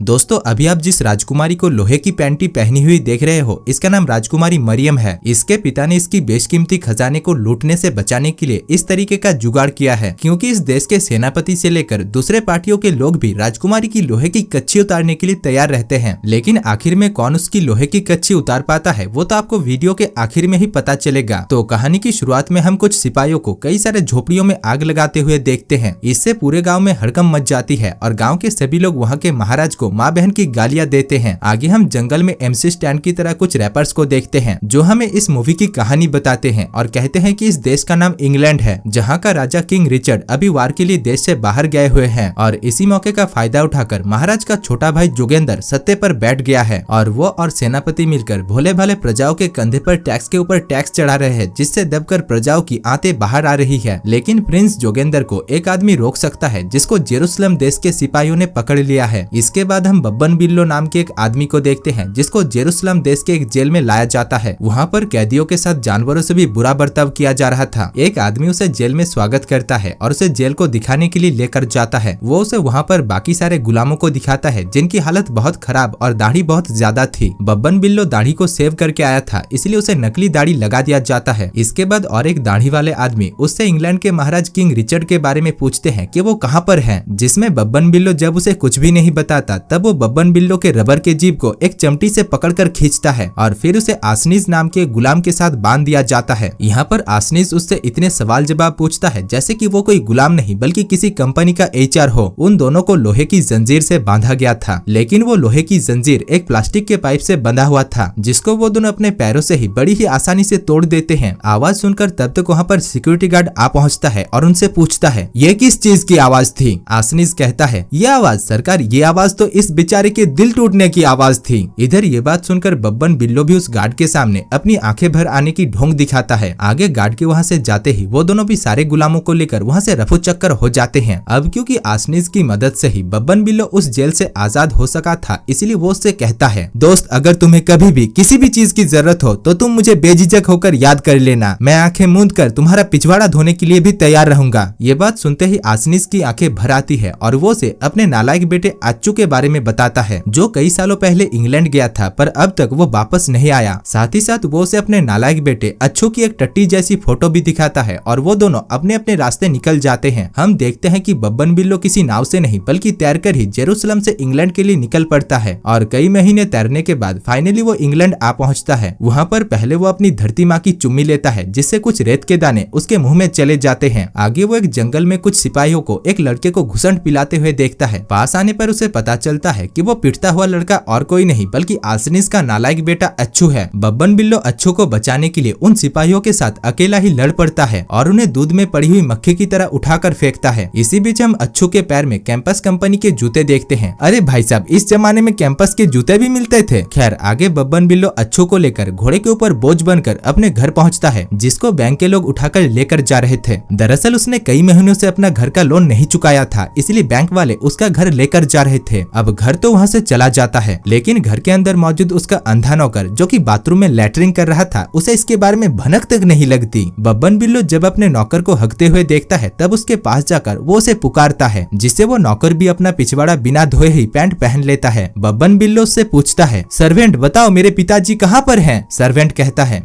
दोस्तों अभी आप जिस राजकुमारी को लोहे की पैंटी पहनी हुई देख रहे हो, इसका नाम राजकुमारी मरियम है। इसके पिता ने इसकी बेशकीमती खजाने को लूटने से बचाने के लिए इस तरीके का जुगाड़ किया है, क्योंकि इस देश के सेनापति से लेकर दूसरे पार्टियों के लोग भी राजकुमारी की लोहे की कच्ची उतारने के लिए तैयार रहते हैं। लेकिन आखिर में कौन उसकी लोहे की कच्ची उतार पाता है वो तो आपको वीडियो के आखिर में ही पता चलेगा। तो कहानी की शुरुआत में हम कुछ सिपाहियों को कई सारे झोपड़ियों में आग लगाते हुए देखते हैं। इससे पूरे गाँव में हड़कंप मच जाती है और गाँव के सभी लोग वहाँ के महाराज को माँ बहन की गालियां देते हैं। आगे हम जंगल में MC स्टैन की तरह कुछ रैपर्स को देखते हैं जो हमें इस मूवी की कहानी बताते हैं और कहते हैं कि इस देश का नाम इंग्लैंड है, जहां का राजा किंग रिचर्ड अभी वार के लिए देश से बाहर गए हुए हैं और इसी मौके का फायदा उठाकर महाराज का छोटा भाई जोगेंद्र सत्ते पर बैठ गया है और वो और सेनापति मिलकर भोले भाले प्रजाओं के कंधे पर टैक्स के ऊपर टैक्स चढ़ा रहे हैं, जिससे दबकर प्रजाओं की आंतें बाहर आ रही है। लेकिन प्रिंस जोगेंद्र को एक आदमी रोक सकता है, जिसको जेरूसलम देश के सिपाहियों ने पकड़ लिया है। इसके बाद हम बब्बन बिल्लो नाम के एक आदमी को देखते हैं, जिसको जेरूसलम देश के एक जेल में लाया जाता है। वहाँ पर कैदियों के साथ जानवरों से भी बुरा बर्ताव किया जा रहा था। एक आदमी उसे जेल में स्वागत करता है और उसे जेल को दिखाने के लिए लेकर जाता है। वो उसे वहाँ पर बाकी सारे गुलामों को दिखाता है, जिनकी हालत बहुत खराब और दाढ़ी बहुत ज्यादा थी। बब्बन बिल्लो दाढ़ी को सेव करके आया था, इसलिए उसे नकली दाढ़ी लगा दिया जाता है। इसके बाद और एक दाढ़ी वाले आदमी उससे इंग्लैंड के महाराज किंग रिचर्ड के बारे में पूछते हैं कि वो कहाँ पर है, जिसमें बब्बन बिल्लो जब उसे कुछ भी नहीं बताता तब वो बब्बन बिल्लो के रबर के जीभ को एक चमटी से पकड़कर खींचता है और फिर उसे आसनीज नाम के गुलाम के साथ बांध दिया जाता है। यहाँ पर आसनीज उससे इतने सवाल जवाब पूछता है जैसे कि वो कोई गुलाम नहीं बल्कि किसी कंपनी का HR हो। उन दोनों को लोहे की जंजीर से बांधा गया था, लेकिन वो लोहे की जंजीर एक प्लास्टिक के पाइप से बंधा हुआ था, जिसको वो दोनों अपने पैरों से ही बड़ी ही आसानी से तोड़ देते हैं। आवाज सुनकर तब तक वहाँ पर सिक्योरिटी गार्ड आ पहुँचता है और उनसे पूछता है ये किस चीज की आवाज थी। आसनीज कहता है ये आवाज सरकार, ये आवाज तो इस बेचारे के दिल टूटने की आवाज थी। इधर ये बात सुनकर बब्बन बिल्लो भी उस गार्ड के सामने अपनी आंखें भर आने की ढोंग दिखाता है। आगे गार्ड के वहाँ से जाते ही वो दोनों भी सारे गुलामों को लेकर वहाँ से रफू चक्कर हो जाते हैं। अब क्योंकि आसनीज की मदद से ही बब्बन बिल्लो उस जेल से आजाद हो सका था, इसलिए वो उससे कहता है दोस्त, अगर तुम्हें कभी भी किसी भी चीज की जरूरत हो तो तुम मुझे बेझिझक होकर याद कर लेना। मैं आंखें मूंद कर तुम्हारा पिछवाड़ा धोने के लिए भी तैयार रहूंगा। ये बात सुनते ही आसनीज की आंखें भर आती है और वो उसे अपने नालायक बेटे अच्छू के बारे में बताता है, जो कई सालों पहले इंग्लैंड गया था पर अब तक वो वापस नहीं आया। साथ ही साथ वो उसे अपने नालायक बेटे अच्छू की एक टट्टी जैसी फोटो भी दिखाता है और वो दोनों अपने अपने रास्ते निकल जाते हैं। हम देखते हैं कि बब्बन बिल्लो किसी नाव से नहीं बल्कि तैरकर ही जेरूसलम से इंग्लैंड के लिए निकल पड़ता है और कई महीने तैरने के बाद फाइनली वो इंग्लैंड आ पहुंचता है। वहाँ पर पहले वो अपनी धरती माँ की चुम्मी लेता है, जिससे कुछ रेत के दाने उसके मुंह में चले जाते हैं। आगे वो एक जंगल में कुछ सिपाहियों को एक लड़के को घुसंड पिलाते हुए देखता है। पास आने पर उसे पता चलता है कि वो पिटता हुआ लड़का और कोई नहीं बल्कि आसनीज का नालायक बेटा अच्छू है। बब्बन बिल्लो अच्छू को बचाने के लिए उन सिपाहियों के साथ अकेला ही लड़ पड़ता है और उन्हें दूध में पड़ी हुई मक्खी की तरह उठाकर फेंकता है। इसी बीच हम अच्छू के पैर में कैंपस कंपनी के जूते देखते हैं। अरे भाई साहब, इस जमाने में कैंपस के जूते भी मिलते थे। खैर, आगे बब्बन बिल्लो अच्छू को लेकर घोड़े के ऊपर बोझ बनकर अपने घर पहुँचता है, जिसको बैंक के लोग उठाकर लेकर जा रहे थे। दरअसल उसने कई महीनों से अपना घर का लोन नहीं चुकाया था, इसलिए बैंक वाले उसका घर लेकर जा रहे थे। अब घर तो वहाँ से चला जाता है, लेकिन घर के अंदर मौजूद उसका अंधा नौकर जो कि बाथरूम में लैट्रिन कर रहा था, उसे इसके बारे में भनक तक नहीं लगती। बब्बन बिल्लो जब अपने नौकर को हकते हुए देखता है तब उसके पास जाकर वो उसे पुकारता है, जिससे वो नौकर भी अपना पिछवाड़ा बिना धोए ही पैंट पहन लेता है। बब्बन बिल्लो से पूछता है, सर्वेंट बताओ मेरे पिताजी कहाँ पर हैं? सर्वेंट कहता है,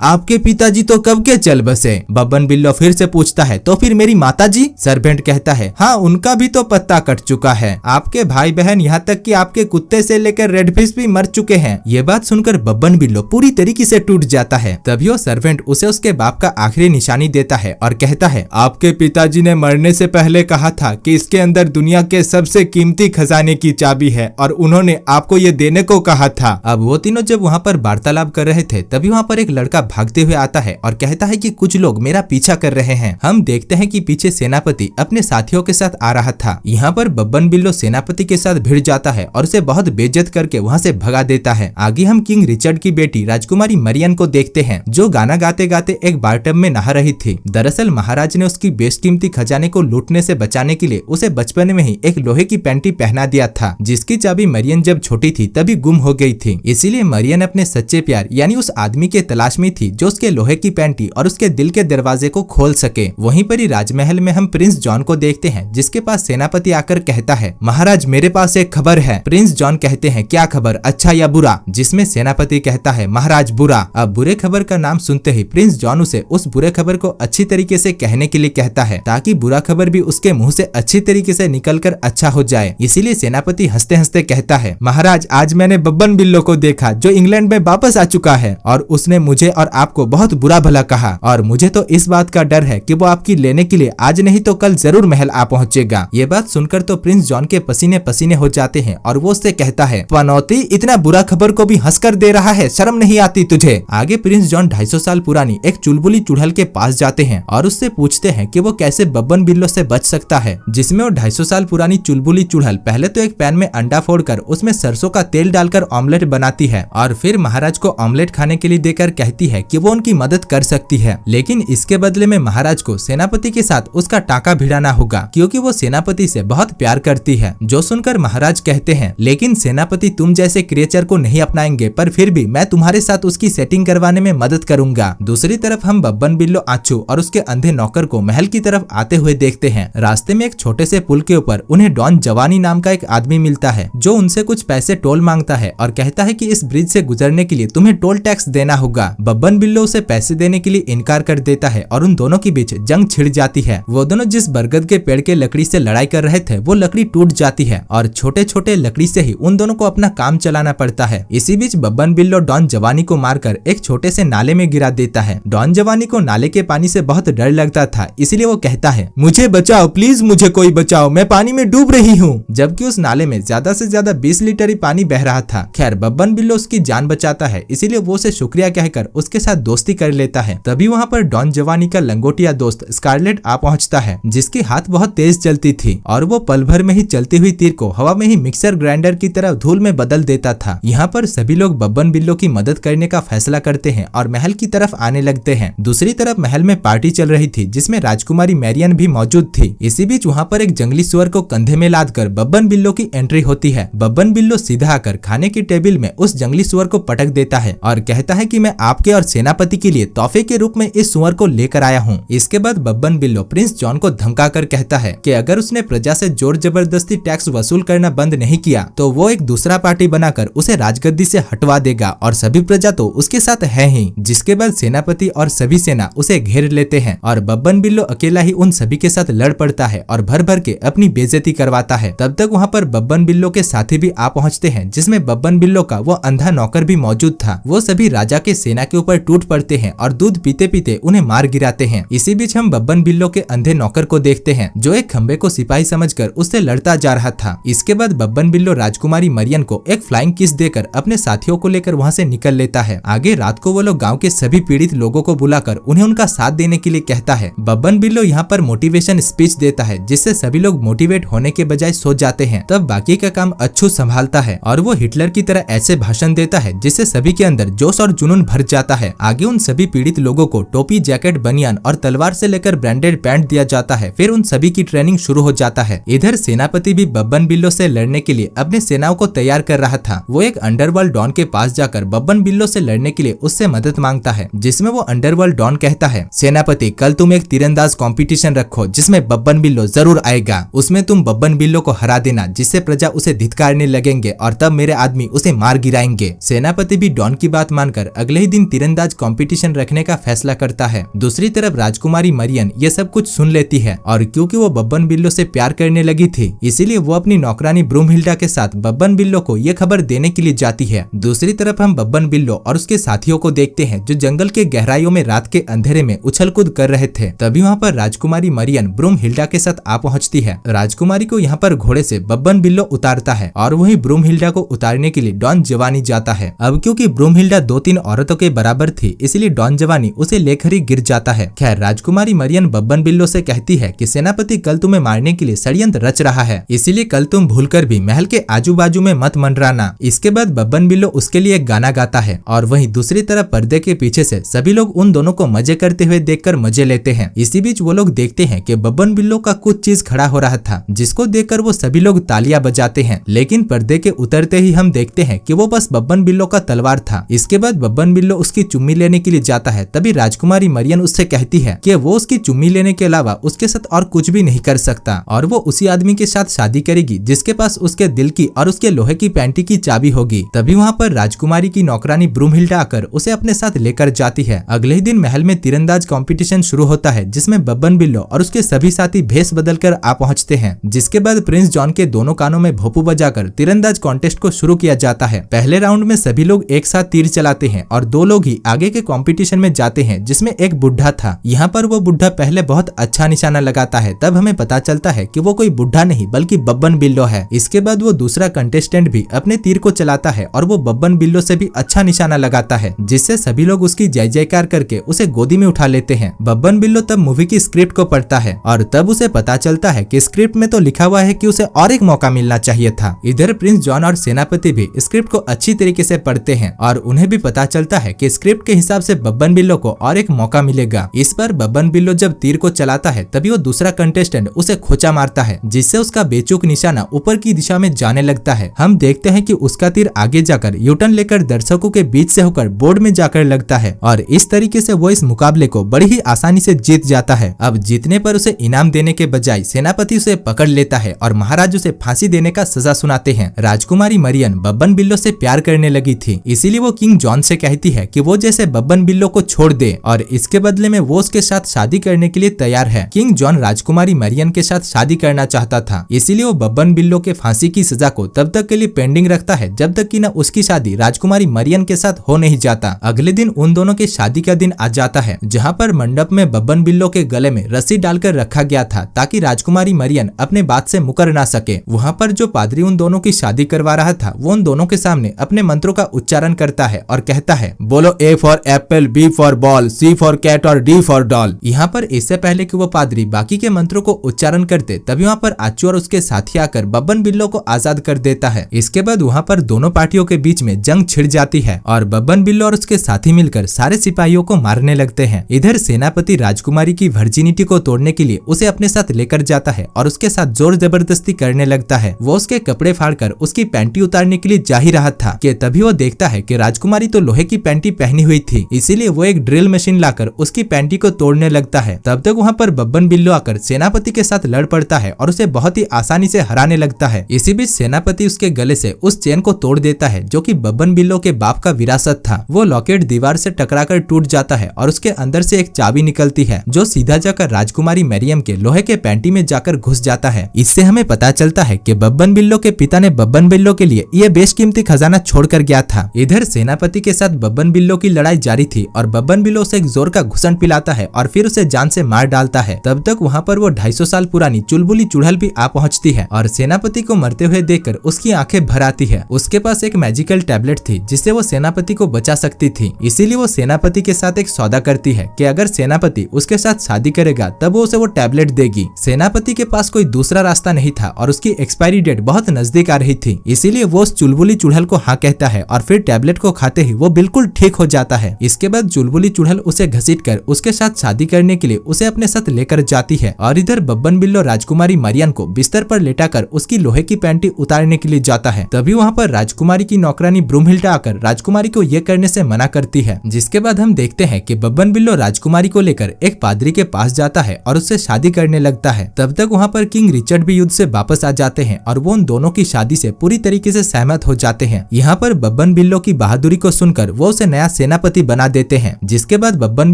आपके पिताजी तो कब के चल बसे। बब्बन बिल्लो फिर से पूछता है, तो फिर मेरी माताजी? सर्वेंट कहता है, हाँ उनका भी तो पत्ता कट चुका है। आपके भाई बहन यहाँ तक कि आपके कुत्ते से लेकर रेड फिश भी मर चुके हैं। ये बात सुनकर बब्बन बिल्लो पूरी तरीके से टूट जाता है। तभी वो सर्वेंट उसे उसके बाप का आखिरी निशानी देता है और कहता है, आपके पिताजी ने मरने से पहले कहा था कि इसके अंदर दुनिया के सबसे कीमती खजाने की चाबी है और उन्होंने आपको ये देने को कहा था। अब वो तीनों जब वहाँ पर वार्तालाप कर रहे थे तभी वहाँ पर एक लड़का भागते हुए आता है और कहता है कि कुछ लोग मेरा पीछा कर रहे हैं। हम देखते हैं कि पीछे सेनापति अपने साथियों के साथ आ रहा था। यहाँ पर बब्बन बिल्लो सेनापति के साथ भिड़ जाता है और उसे बहुत बेइज्जत करके वहाँ से भगा देता है। आगे हम किंग रिचर्ड की बेटी राजकुमारी मरियम को देखते हैं, जो गाना गाते गाते एक बाथटब में नहा रही थी। दरअसल महाराज ने उसकी बेशकीमती खजाने को लूटने से बचाने के लिए उसे बचपन में ही एक लोहे की पैंटी पहना दिया था, जिसकी चाबी मरियम जब छोटी थी तभी गुम हो गई थी। इसीलिए मरियम अपने सच्चे प्यार यानी उस आदमी के तलाश में थी थी जो उसके लोहे की पैंटी और उसके दिल के दरवाजे को खोल सके। वहीं पर ही राजमहल में हम प्रिंस जॉन को देखते हैं, जिसके पास सेनापति आकर कहता है, महाराज मेरे पास एक खबर है। प्रिंस जॉन कहते हैं, क्या खबर, अच्छा या बुरा? जिसमें सेनापति कहता है, महाराज बुरा। अब बुरे खबर का नाम सुनते ही प्रिंस जॉन उसे उस बुरे खबर को अच्छी तरीके से कहने के लिए कहता है, ताकि बुरा खबर भी उसके मुंह से अच्छी तरीके से निकलकर अच्छा हो जाए। इसीलिए सेनापति हंसते हंसते कहता है, महाराज आज मैंने बब्बन बिल्लो को देखा जो इंग्लैंड में वापस आ चुका है, और उसने मुझे और आपको बहुत बुरा भला कहा, और मुझे तो इस बात का डर है कि वो आपकी लेने के लिए आज नहीं तो कल जरूर महल आ पहुंचेगा। ये बात सुनकर तो प्रिंस जॉन के पसीने पसीने हो जाते हैं और वो उससे कहता है, पनौती इतना बुरा खबर को भी हंसकर दे रहा है, शर्म नहीं आती तुझे? आगे प्रिंस जॉन 250 साल पुरानी एक चुलबुली चुड़ैल के पास जाते हैं और उससे पूछते हैं कि वो कैसे बब्बन बिल्लो से बच सकता है। जिसमें वो 250 साल पुरानी चुलबुली चुड़ैल पहले तो एक पैन में अंडा फोड़कर उसमें सरसों का तेल डालकर ऑमलेट बनाती है और फिर महाराज को ऑमलेट खाने के लिए देकर कहती है कि वो उनकी मदद कर सकती है, लेकिन इसके बदले में महाराज को सेनापति के साथ उसका टाका भिड़ाना होगा, क्योंकि वो सेनापति से बहुत प्यार करती है। जो सुनकर महाराज कहते हैं, लेकिन सेनापति तुम जैसे क्रिएचर को नहीं अपनाएंगे, पर फिर भी मैं तुम्हारे साथ उसकी सेटिंग करवाने में मदद करूंगा। दूसरी तरफ हम बब्बन बिल्लो आचू और उसके अंधे नौकर को महल की तरफ आते हुए देखते हैं। रास्ते में एक छोटे से पुल के ऊपर उन्हें डॉन जवानी नाम का एक आदमी मिलता है, जो उनसे कुछ पैसे टोल मांगता है और कहता है कि इस ब्रिज से गुजरने के लिए तुम्हें टोल टैक्स देना होगा। बब्बन बिल्लो उसे पैसे देने के लिए इनकार कर देता है और उन दोनों के बीच जंग छिड़ जाती है। वो दोनों जिस बरगद के पेड़ के लकड़ी से लड़ाई कर रहे थे, वो लकड़ी टूट जाती है और छोटे छोटे लकड़ी से ही उन दोनों को अपना काम चलाना पड़ता है। इसी बीच बब्बन बिल्लो डॉन जवानी को मारकर एक छोटे से नाले में गिरा देता है। डॉन जवानी को नाले के पानी से बहुत डर लगता था, इसीलिए वो कहता है, मुझे बचाओ प्लीज, मुझे कोई बचाओ, मैं पानी में डूब रही हूँ। जबकि उस नाले में ज्यादा से ज्यादा 20 लीटर ही पानी बह रहा था। खैर बब्बन बिल्लो उसकी जान बचाता है, इसीलिए वो उसे शुक्रिया कहकर उसके साथ दोस्ती कर लेता है। तभी वहाँ पर डॉन जवानी का लंगोटिया दोस्त स्कारलेट आ पहुँचता है, जिसकी हाथ बहुत तेज चलती थी और वो पल भर में ही चलती हुई तीर को हवा में ही मिक्सर ग्राइंडर की तरह धूल में बदल देता था। यहाँ पर सभी लोग बब्बन बिल्लो की मदद करने का फैसला करते हैं और महल की तरफ आने लगते हैं। दूसरी तरफ महल में पार्टी चल रही थी, जिसमें राजकुमारी मैरियन भी मौजूद थी। इसी बीच वहाँ पर एक जंगली सुअर को कंधे में लादकर बब्बन बिल्लो की एंट्री होती है। बब्बन बिल्लो सीधा आकर खाने की टेबल में उस जंगली सुअर को पटक देता है और कहता है कि मैं आपके और सेनापति के लिए तोहफे के रूप में इस सुअर को लेकर आया हूँ। इसके बाद बब्बन बिल्लो प्रिंस जॉन को धमका कर कहता है कि अगर उसने प्रजा से जोर जबरदस्ती टैक्स वसूल करना बंद नहीं किया तो वो एक दूसरा पार्टी बनाकर उसे राजगद्दी से हटवा देगा और सभी प्रजा तो उसके साथ है ही। जिसके बाद सेनापति और सभी सेना उसे घेर लेते हैं और बब्बन बिल्लो अकेला ही उन सभी के साथ लड़ पड़ता है और भर भर के अपनी बेइज्जती करवाता है। तब तक वहाँ पर बब्बन बिल्लो के साथी भी आ पहुँचते हैं, जिसमें बब्बन बिल्लो का वो अंधा नौकर भी मौजूद था। वो सभी राजा के सेना के ऊपर टूट पड़ते हैं और दूध पीते पीते उन्हें मार गिराते हैं। इसी बीच हम बब्बन बिल्लो के अंधे नौकर को देखते हैं, जो एक खंबे को सिपाही समझकर उससे लड़ता जा रहा था। इसके बाद बब्बन बिल्लो राजकुमारी मरियन को एक फ्लाइंग किस देकर अपने साथियों को लेकर वहाँ से निकल लेता है। आगे रात को वो लोग गाँव के सभी पीड़ित लोगों को बुलाकर उन्हें उनका साथ देने के लिए कहता है। बब्बन बिल्लो यहाँ पर मोटिवेशन स्पीच देता है, जिससे सभी लोग मोटिवेट होने के बजाय सो जाते हैं। तब बाकी का काम अच्छू संभालता है और वो हिटलर की तरह ऐसे भाषण देता है जिससे सभी के अंदर जोश और जुनून भर जाता है। आगे उन सभी पीड़ित लोगों को टोपी, जैकेट, बनियान और तलवार से लेकर ब्रांडेड पैंट दिया जाता है। फिर उन सभी की ट्रेनिंग शुरू हो जाता है। इधर सेनापति भी बब्बन बिल्लो से लड़ने के लिए अपने सेनाओं को तैयार कर रहा था। वो एक अंडरवर्ल्ड डॉन के पास जाकर बब्बन बिल्लो से लड़ने के लिए उससे मदद मांगता है, जिसमें वो अंडरवर्ल्ड डॉन कहता है, सेनापति कल तुम एक तीरंदाज कंपटीशन रखो जिसमें बब्बन बिल्लो जरूर आएगा। उसमें तुम बब्बन बिल्लो को हरा देना, जिससे प्रजा उसे धिक्कारने लगेंगे और तब मेरे आदमी उसे मार गिराएंगे। सेनापति भी डॉन की बात मानकर अगले ही दिन तीरंदाज कंपटीशन रखने का फैसला करता है। दूसरी तरफ राजकुमारी मरियन ये सब कुछ सुन लेती है और क्योंकि वो बब्बन बिल्लो से प्यार करने लगी थी, इसीलिए वो अपनी नौकरानी ब्रूमहिल्डा के साथ बब्बन बिल्लो को ये खबर देने के लिए जाती है। दूसरी तरफ हम बब्बन बिल्लो और उसके साथियों को देखते हैं, जो जंगल के गहराइयों में रात के अंधेरे में उछल कूद कर रहे थे। तभी वहाँ पर राजकुमारी मरियन ब्रूमहिल्डा के साथ आ पहुँचती है। राजकुमारी को यहाँ पर घोड़े से बब्बन बिल्लो उतारता है और वही ब्रूमहिल्डा को उतारने के लिए डॉन जवानी जाता है। अब क्योंकि ब्रूमहिल्डा 2-3 औरतों के बराबर थी, इसलिए डॉन जवानी उसे लेकर ही गिर जाता है। खैर राजकुमारी मरियन बब्बन बिल्लो से कहती है कि सेनापति कल तुम्हें मारने के लिए षड्यंत्र रच रहा है, इसीलिए कल तुम भूलकर भी महल के आजू बाजू में मत मंडराना। इसके बाद बब्बन बिल्लो उसके लिए एक गाना गाता है और वहीं दूसरी तरफ पर्दे के पीछे से सभी लोग उन दोनों को मजे करते हुए देखकर मजे लेते हैं। इसी बीच वो लोग देखते हैं कि बब्बन बिल्लो का कुछ चीज खड़ा हो रहा था, जिसको देखकर वो सभी लोग तालियां बजाते हैं। लेकिन पर्दे के उतरते ही हम देखते हैं कि वो बस बब्बन बिल्लो का तलवार था। इसके बाद बब्बन बिल्लो उसकी उसकी चुम्मी लेने के लिए जाता है, तभी राजकुमारी मरियम उससे कहती है कि वो उसकी चुम्मी लेने के अलावा उसके साथ और कुछ भी नहीं कर सकता और वो उसी आदमी के साथ शादी करेगी जिसके पास उसके दिल की और उसके लोहे की पैंटी की चाबी होगी। तभी वहाँ पर राजकुमारी की नौकरानी ब्रूमहिल्डा आकर उसे अपने साथ लेकर जाती है। अगले ही दिन महल में तीरंदाज कंपटीशन शुरू होता है जिसमें बब्बन बिल्लो और उसके सभी साथी भेष बदलकर आ पहुंचते हैं, जिसके बाद प्रिंस जॉन के दोनों कानों में भोपू बजाकर तीरंदाज कॉन्टेस्ट को शुरू किया जाता है। पहले राउंड में सभी लोग एक साथ तीर चलाते हैं और 2 लोग ही आगे के कंपटीशन में जाते हैं जिसमें एक बुढ़ा था। यहाँ पर वो बुढ़ा पहले बहुत अच्छा निशाना लगाता है, तब हमें पता चलता है कि वो कोई बुढ़ा नहीं बल्कि बब्बन बिल्लो है। इसके बाद वो दूसरा कंटेस्टेंट भी अपने तीर को चलाता है और वो बब्बन बिल्लो से भी अच्छा निशाना लगाता है, जिससे सभी लोग उसकी जय जयकार करके उसे गोदी में उठा लेते हैं। बब्बन बिल्लो तब मूवी की स्क्रिप्ट को पढ़ता है और तब उसे पता चलता है कि स्क्रिप्ट में तो लिखा हुआ है कि उसे और एक मौका मिलना चाहिए था। इधर प्रिंस जॉन और सेनापति भी स्क्रिप्ट को अच्छी तरीके से पढ़ते हैं और उन्हें भी पता चलता है कि स्क्रिप्ट के हिसाब से बब्बन बिल्लो को और एक मौका मिलेगा। इस बार बब्बन बिल्लो जब तीर को चलाता है तभी वो दूसरा कंटेस्टेंट उसे खोचा मारता है, जिससे उसका बेचूक निशाना ऊपर की दिशा में जाने लगता है। हम देखते हैं कि उसका तीर आगे जाकर यूटर्न लेकर दर्शकों के बीच से होकर बोर्ड में जाकर लगता है और इस तरीके से वो इस मुकाबले को बड़ी ही आसानी से जीत जाता है। अब जीतने पर उसे इनाम देने के बजाय सेनापति उसे पकड़ लेता है और महाराज उसे फांसी देने का सजा सुनाते हैं। राजकुमारी मरियम बब्बन बिल्लो से प्यार करने लगी थी, इसीलिए वो किंग जॉन से कहती है कि वो जैसे बब्बन बिल्लो को छोड़ दे और इसके बदले में वो उसके साथ शादी करने के लिए तैयार है। किंग जॉन राजकुमारी मरियम के साथ शादी करना चाहता था, इसीलिए वो बब्बन बिल्लो के फांसी की सजा को तब तक के लिए पेंडिंग रखता है जब तक कि न उसकी शादी राजकुमारी मरियम के साथ हो नहीं जाता। अगले दिन उन दोनों की शादी का दिन आ जाता है, जहाँ पर मंडप में बब्बन बिल्लो के गले में रस्सी डालकर रखा गया था ताकि राजकुमारी मरियम अपने बात से मुकर ना सके। वहाँ पर जो पादरी उन दोनों की शादी करवा रहा था वो उन दोनों के सामने अपने मंत्रों का उच्चारण करता है और कहता है, बोलो A for apple, B for ball, C for cat और डी फॉर डॉल। यहाँ पर इससे पहले कि वो पादरी बाकी के मंत्रों को उच्चारण करते तभी वहाँ पर आचू और उसके साथी आकर बब्बन बिल्लो को आजाद कर देता है। इसके बाद वहाँ पर दोनों पार्टियों के बीच में जंग छिड़ जाती है और बब्बन बिल्लो और उसके साथी मिलकर सारे सिपाहियों को मारने लगते हैं। इधर सेनापति राजकुमारी की वर्जिनिटी को तोड़ने के लिए उसे अपने साथ लेकर जाता है और उसके साथ जोर जबरदस्ती करने लगता है। वो उसके कपड़े फाड़कर उसकी पैंटी उतारने के लिए जा ही रहा था कि तभी वो देखता है कि राजकुमारी तो लोहे की पैंटी पहनी हुई थी, इसीलिए वो एक ड्रिल मशीन लाकर उसकी पैंटी को तोड़ने लगता है। तब तक वहाँ पर बब्बन बिल्लो आकर सेनापति के साथ लड़ पड़ता है और उसे बहुत ही आसानी से हराने लगता है। इसी बीच सेनापति उसके गले से उस चेन को तोड़ देता है जो कि बब्बन बिल्लो के बाप का विरासत था। वो लॉकेट दीवार से टकराकर टूट जाता है और उसके अंदर से एक चाबी निकलती है जो सीधा जाकर राजकुमारी मरियम के लोहे के पैंटी में जाकर घुस जाता है। इससे हमें पता चलता है कि बब्बन बिल्लो के पिता ने बब्बन बिल्लो के लिए यह बेशकीमती खजाना छोड़कर गया था। इधर सेनापति के साथ बब्बन बिल्लो की लड़ाई जारी थी और बब्बन बिल्लो उसे एक जोर का घुसन पिलाता है और फिर उसे जान से मार डालता है। तब तक वहाँ पर वो 250 साल पुरानी चुलबुली चुड़ैल भी आ पहुँचती है और सेनापति को मरते हुए देखकर उसकी आंखें भर आती है। उसके पास एक मैजिकल टैबलेट थी जिससे वो सेनापति को बचा सकती थी, इसीलिए वो सेनापति के साथ एक सौदा करती है कि अगर सेनापति उसके साथ शादी करेगा तब वो उसे वो टैबलेट देगी। सेनापति के पास कोई दूसरा रास्ता नहीं था और उसकी एक्सपायरी डेट बहुत नजदीक आ रही थी, इसीलिए वो उस चुलबुली चुड़ैल को हाँ कहता है और फिर टैबलेट को खाते ही वो बिल्कुल ठीक हो जाता है। इसके बाद चुलबुली चुड़ैल उसे घसीटकर उसके साथ शादी करने के लिए उसे अपने साथ लेकर जाती है और इधर बब्बन बिल्लो राजकुमारी मरियम को बिस्तर पर लेटाकर उसकी लोहे की पैंटी उतारने के लिए जाता है। तभी वहाँ पर राजकुमारी की नौकरानी ब्रूमहिल्डा आकर राजकुमारी को ये करने से मना करती है, जिसके बाद हम देखते हैं कि बब्बन बिल्लो राजकुमारी को लेकर एक पादरी के पास जाता है और उससे शादी करने लगता है। तब तक वहाँ पर किंग रिचर्ड भी युद्ध से वापस आ जाते हैं और वो उन दोनों की शादी से पूरी तरीके से सहमत हो जाते हैं। यहाँ पर बब्बन बिल्लो की बहादुरी को सुनकर वो उसे नया सेनापति बना देते हैं, जिसके बाद बब्बन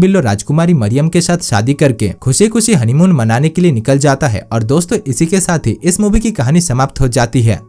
बिल्लो राजकुमारी मरियम के साथ शादी करके खुशी खुशी हनीमून मनाने के लिए निकल जाता है। और दोस्तों इसी के साथ ही इस मूवी की कहानी समाप्त हो जाती है।